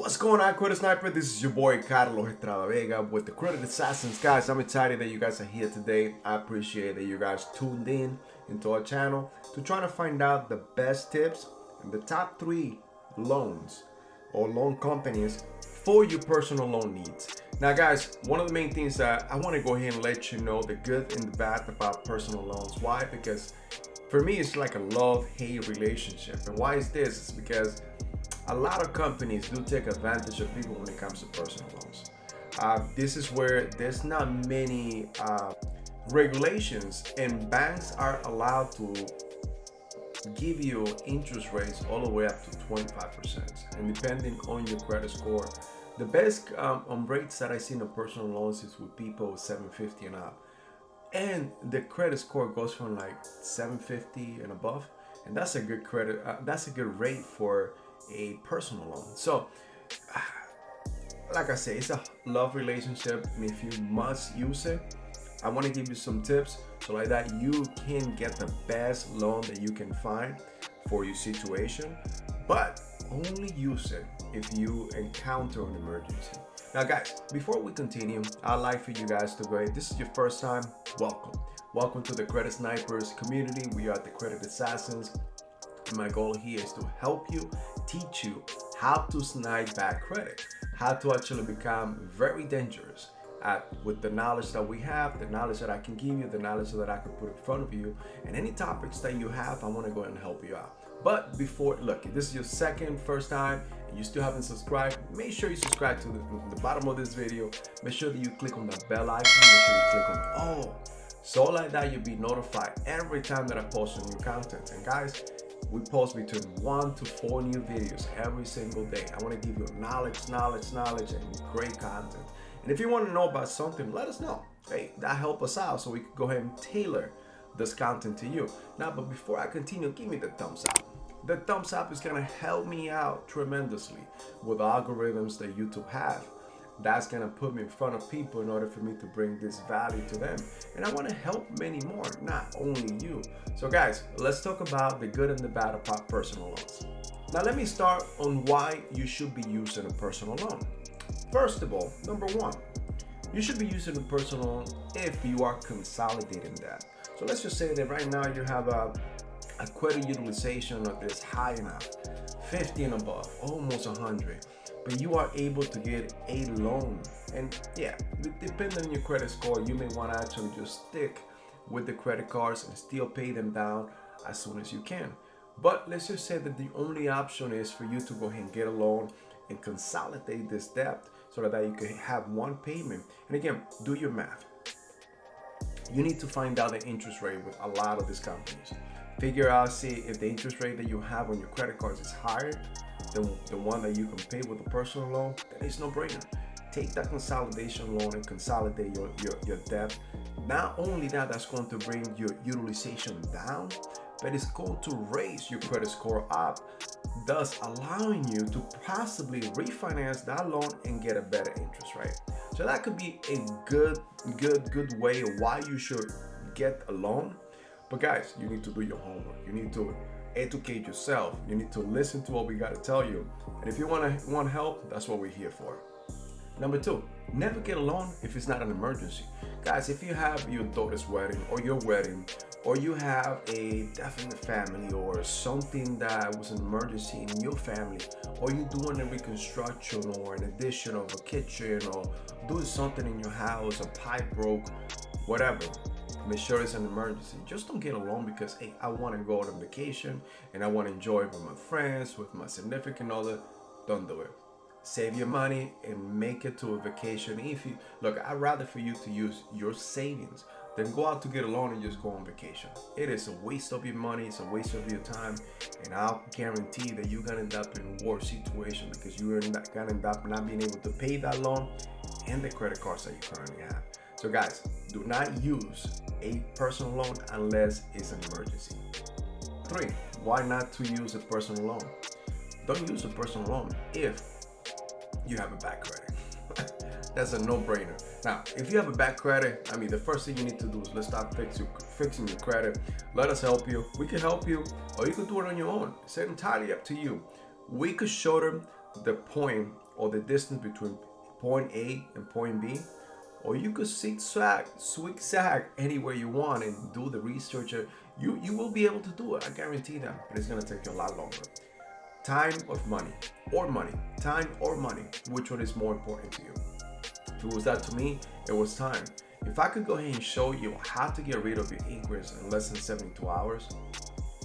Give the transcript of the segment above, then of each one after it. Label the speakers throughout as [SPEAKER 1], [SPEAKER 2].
[SPEAKER 1] What's going on, Credit Sniper? This is your boy Carlos Estrada Vega with the Credit Assassins. Guys, I'm excited that you guys are here today. I appreciate that you guys tuned in into our channel to try to find out the best tips and the top 3 loans or loan companies for your personal loan needs. Now guys, one of the main things that I want to go ahead and let you know the good and the bad about personal loans. Why? Because for me it's like a love-hate relationship. And why is this? It's because a lot of companies do take advantage of people when it comes to personal loans. This is where there's not many regulations, and banks are allowed to give you interest rates all the way up to 25%. And depending on your credit score, the best rates that I see in the personal loans is with people 750 and up. And the credit score goes from like 750 and above. And that's a good credit, that's a good rate for a personal loan. So like I say, it's a love relationship, and if you must use it, I want to give you some tips so like that you can get the best loan that you can find for your situation, but only use it if you encounter an emergency. Now guys, before we continue, I'd like for you guys to go ahead. This is your first time, welcome to the Credit Snipers community. We are the Credit Assassins. My goal here is to help you, teach you how to snipe bad credit, how to actually become very dangerous with the knowledge that we have, the knowledge that I can give you, the knowledge that I can put in front of you, and any topics that you have, I want to go ahead and help you out. But before, look, if this is your first time, and you still haven't subscribed, make sure you subscribe to the bottom of this video. Make sure that you click on the bell icon, make sure you click on all, so like that you'll be notified every time that I post a new content. And guys, we post between 1 to 4 new videos every single day. I want to give you knowledge, and great content. And if you want to know about something, let us know. Hey, that help us out so we can go ahead and tailor this content to you. Now, but before I continue, give me the thumbs up. The thumbs up is going to help me out tremendously with the algorithms that YouTube have. That's going to put me in front of people in order for me to bring this value to them. And I want to help many more, not only you. So guys, let's talk about the good and the bad about personal loans. Now let me start on why you should be using a personal loan. First of all, number 1, you should be using a personal loan if you are consolidating debt. So let's just say that right now you have a credit utilization that is high enough, 50 and above, almost 100. But you are able to get a loan. And yeah, depending on your credit score, you may want to actually just stick with the credit cards and still pay them down as soon as you can. But let's just say that the only option is for you to go ahead and get a loan and consolidate this debt so that you can have one payment. And again, do your math. You need to find out the interest rate with a lot of these companies. Figure out, see if the interest rate that you have on your credit cards is higher than the one that you can pay with a personal loan. Then it's no brainer. Take that consolidation loan and consolidate your debt. Not only that's going to bring your utilization down, but it's going to raise your credit score up, thus allowing you to possibly refinance that loan and get a better interest rate. So that could be a good way of why you should get a loan. But guys, you need to do your homework. You need to educate yourself. You need to listen to what we got to tell you. And if you want help, that's what we're here for. Number 2, never get a loan if it's not an emergency. Guys, if you have your daughter's wedding or your wedding, or you have a death in the family or something that was an emergency in your family, or you're doing a reconstruction or an addition of a kitchen or doing something in your house, a pipe broke, whatever, make sure it's an emergency. Just don't get a loan because, hey, I want to go on vacation and I want to enjoy it with my friends, with my significant other. Don't do it. Save your money and make it to a vacation. If you look, I'd rather for you to use your savings than go out to get a loan and just go on vacation. It is a waste of your money, it's a waste of your time, and I'll guarantee that you're gonna end up in a worse situation because you're gonna end up not being able to pay that loan and the credit cards that you currently have. So guys, do not use a personal loan unless it's an emergency. 3, why not to use a personal loan? Don't use a personal loan if you have a bad credit. That's a no-brainer. Now, if you have a bad credit, I mean, the first thing you need to do is let's start fixing your credit. Let us help you. We can help you, or you can do it on your own. It's entirely up to you. We could shorten the point or the distance between point A and point B, or you could zigzag anywhere you want and do the research. You will be able to do it. I guarantee that, but it's gonna take you a lot longer. Time or money, time or money. Which one is more important to you? If it was that to me, it was time. If I could go ahead and show you how to get rid of your inquiries in less than 72 hours,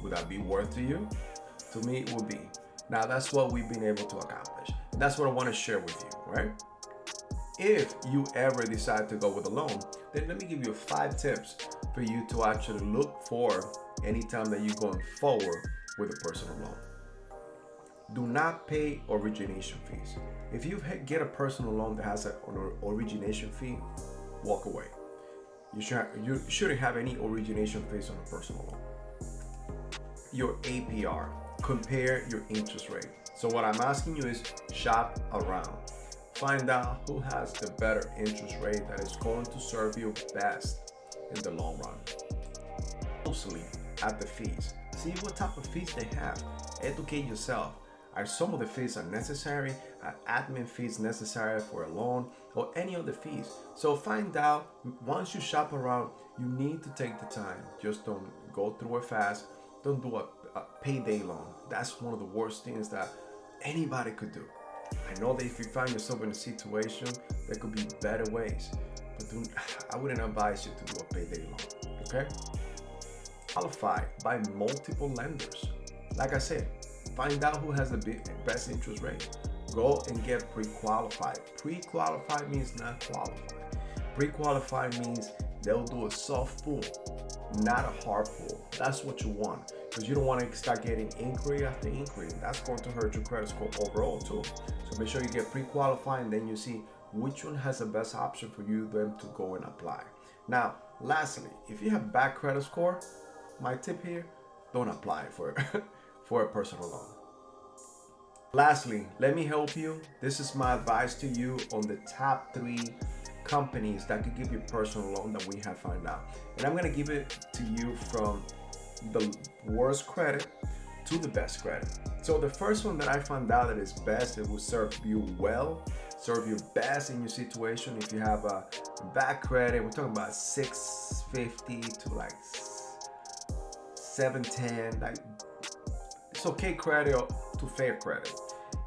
[SPEAKER 1] would that be worth to you? To me, it would be. Now, that's what we've been able to accomplish. And that's what I want to share with you, right? If you ever decide to go with a loan, then let me give you 5 tips for you to actually look for anytime that you're going forward with a personal loan. Do not pay origination fees. If you get a personal loan that has an origination fee, walk away. You shouldn't have any origination fees on a personal loan. Your APR, compare your interest rate. So what I'm asking you is shop around. Find out who has the better interest rate that is going to serve you best in the long run. Closely at the fees. See what type of fees they have. Educate yourself. Are some of the fees unnecessary? Are admin fees necessary for a loan, or any other fees? So find out. Once you shop around, you need to take the time. Just don't go through it fast. Don't do a payday loan. That's one of the worst things that anybody could do. I know that if you find yourself in a situation, there could be better ways, but I wouldn't advise you to do a payday loan, okay? Qualify by multiple lenders. Like I said, find out who has the best interest rate. Go and get pre-qualified. Pre-qualified means not qualified. Pre-qualified means they'll do a soft pull, not a hard pull. That's what you want, because you don't want to start getting inquiry after inquiry. That's going to hurt your credit score overall too. So make sure you get pre-qualified, and then you see which one has the best option for you then to go and apply. Now, lastly, if you have bad credit score, my tip here, don't apply for for a personal loan. Lastly, let me help you. This is my advice to you on the top 3 companies that could give you a personal loan that we have found out. And I'm going to give it to you from the worst credit to the best credit. So the first one that I found out that is best, it will serve you well, serve you best in your situation. If you have a bad credit, we're talking about 650 to like 710, like it's okay credit to fair credit.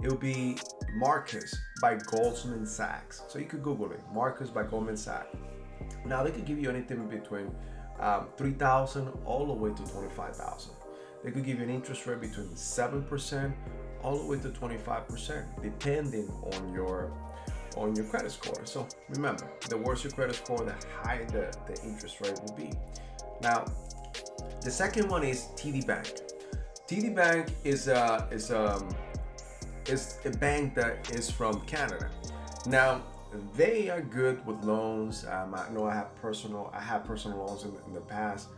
[SPEAKER 1] It will be Marcus by Goldman Sachs. So you could Google it, Marcus by Goldman Sachs. Now they could give you anything between 3,000 all the way to 25,000. They could give you an interest rate between 7% all the way to 25%, depending on your credit score. So remember, the worse your credit score, the higher the interest rate will be. Now, the second one is TD Bank. TD Bank is a bank that is from Canada. Now, they are good with loans. I know I have personal loans in the past,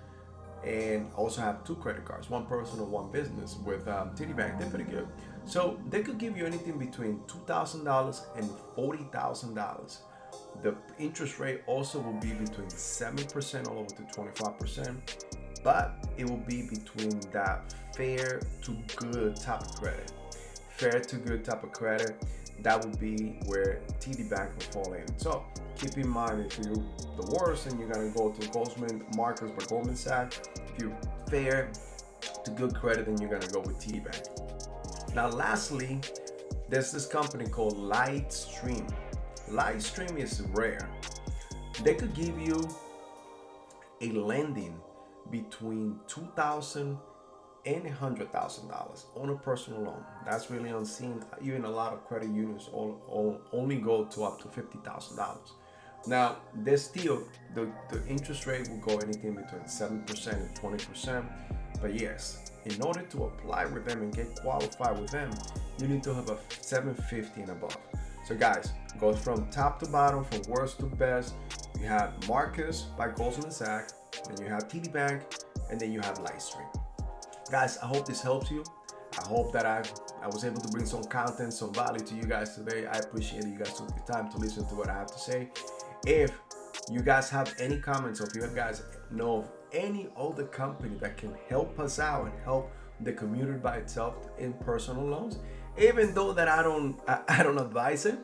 [SPEAKER 1] and also have 2 credit cards, one personal, one business with TD Bank. They're pretty good. So they could give you anything between $2,000 and $40,000. The interest rate also will be between 7% all over to 25%, but it will be between that fair to good type of credit. Fair to good type of credit, that would be where TD Bank will fall in. So keep in mind, if you're the worst and you're gonna go to Marcus by Goldman Sachs, if you're fair to good credit, then you're gonna go with TD Bank. Now lastly, there's this company called Lightstream. Lightstream is rare. They could give you a lending between $2,000 and $100,000 on a personal loan. That's really unseen. Even a lot of credit unions only go to up to $50,000. Now, this deal, the interest rate will go anything between 7% and 20%. But yes, in order to apply with them and get qualified with them, you need to have a 750 and above. So guys, it goes from top to bottom, from worst to best. You have Marcus by Goldman Sachs, then you have TD Bank, and then you have Lightstream. Guys, I hope this helps you. I hope that I was able to bring some content, some value to you guys today. I appreciate that you guys took the time to listen to what I have to say. If you guys have any comments, or if you guys know of any other company that can help us out and help the community by itself in personal loans, even though that I don't advise it.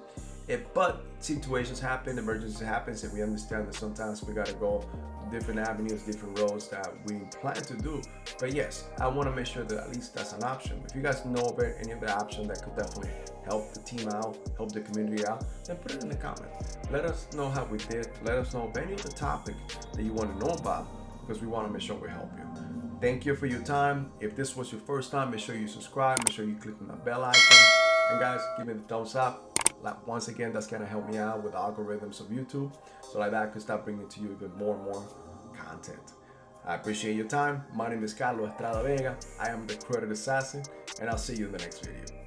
[SPEAKER 1] But situations happen, emergencies happens, and we understand that sometimes we gotta go different avenues, different roads that we plan to do. But yes, I want to make sure that at least that's an option. If you guys know of any of the options that could definitely help the team out, help the community out, then put it in the comments. Let us know how we did. Let us know of any of the topic that you want to know about, because we want to make sure we help you. Thank you for your time. If this was your first time, make sure you subscribe. Make sure you click on the bell icon. And guys, give me the thumbs up. Like, once again, that's gonna help me out with the algorithms of YouTube, so like that I can start bringing to you even more and more content. I appreciate your time. My name is Carlos Estrada Vega. I am the Credit Assassin, and I'll see you in the next video.